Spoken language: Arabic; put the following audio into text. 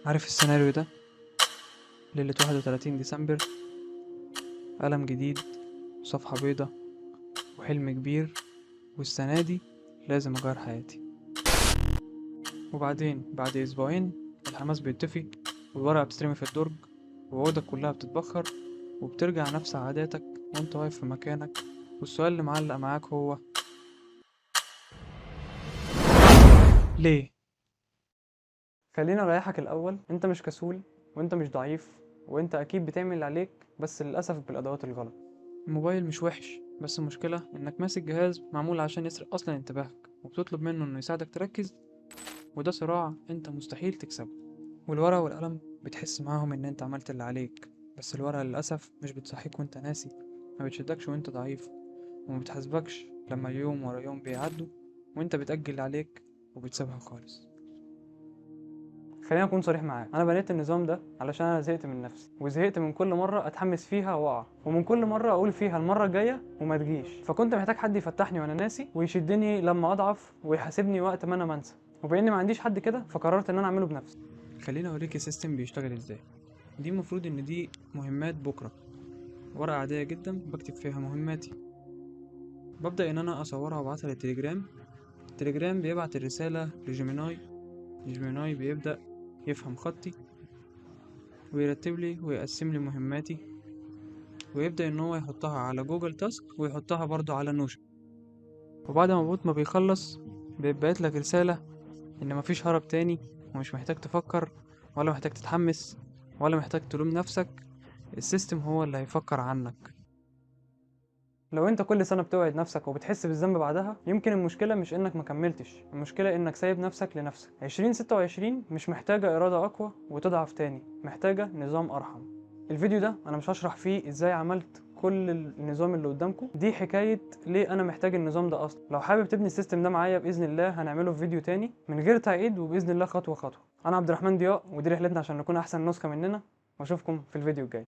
عارف السيناريو ده؟ ليلة 31 ديسمبر، قلم جديد وصفحة بيضة وحلم كبير، والسنة دي لازم أغير حياتي. وبعدين بعد أسبوعين الحماس بيطفي، والورقة بتترمي في الدرج، وعودك كلها بتتبخر، وبترجع نفس عاداتك وانت واقف في مكانك، والسؤال اللي معلق معاك هو ليه؟ خليني اريحك الاول، انت مش كسول وانت مش ضعيف، وانت اكيد بتعمل اللي عليك، بس للاسف بالادوات الغلط. الموبايل مش وحش، بس المشكلة انك ماسك جهاز معمول عشان يسرق اصلا انتباهك، وبتطلب منه انه يساعدك تركز، وده صراع انت مستحيل تكسبه. والورقة والقلم بتحس معاهم ان انت عملت اللي عليك، بس الورقة للأسف مش بتصحيك وانت ناسي، ما بتشدكش وانت ضعيف، وما بتحاسبكش لما اليوم ورا يوم بيعدوا وانت بتأجل اللي عليك وبتسيبها خالص. خليني اكون صريح معاك، انا بنيت النظام ده علشان انا زهقت من نفسي، وزهقت من كل مره اتحمس فيها واقع، ومن كل مره اقول فيها المره الجايه وما تجيش، فكنت محتاج حد يفتحني وانا ناسي، ويشدني لما اضعف، ويحاسبني وقت ما انا منسى. وباني ما عنديش حد كده، فقررت ان انا اعمله بنفسي. خليني اوريك السيستم بيشتغل ازاي. دي المفروض ان دي مهمات بكره، ورقه عاديه جدا بكتب فيها مهماتي. ببدا ان انا اصورها وابعتها للتليجرام. التليجرام بيبعت الرساله لجيميناي. جيميناي بيبدا يفهم خطي، ويرتب لي ويقسم لي مهماتي، ويبدأ إن هو يحطها على جوجل تاسك، ويحطها برضو على نوشن. وبعد ما بوت ما بيخلص، بيبعت لك رسالة إن مفيش هرب تاني، ومش محتاج تفكر، ولا محتاج تتحمس، ولا محتاج تلوم نفسك. السيستم هو اللي هيفكر عنك. لو انت كل سنة بتوعد نفسك وبتحس بالذنب بعدها، يمكن المشكلة مش انك مكملتش، المشكلة انك سايب نفسك لنفسك. 2026 مش محتاجة إرادة أقوى وتضعف تاني، محتاجة نظام أرحم. الفيديو ده أنا مش هشرح فيه ازاي عملت كل النظام اللي قدامكم، دي حكاية ليه أنا محتاج النظام ده أصلا. لو حابب تبني السيستم ده معايا بإذن الله هنعمله في فيديو تاني من غير تعقيد، وبإذن الله خطوة خطوة. أنا عبد الرحمن ضياء، ودي رحلتنا عشان نكون أحسن نسخة مننا، وأشوفكم في الفيديو الجاي.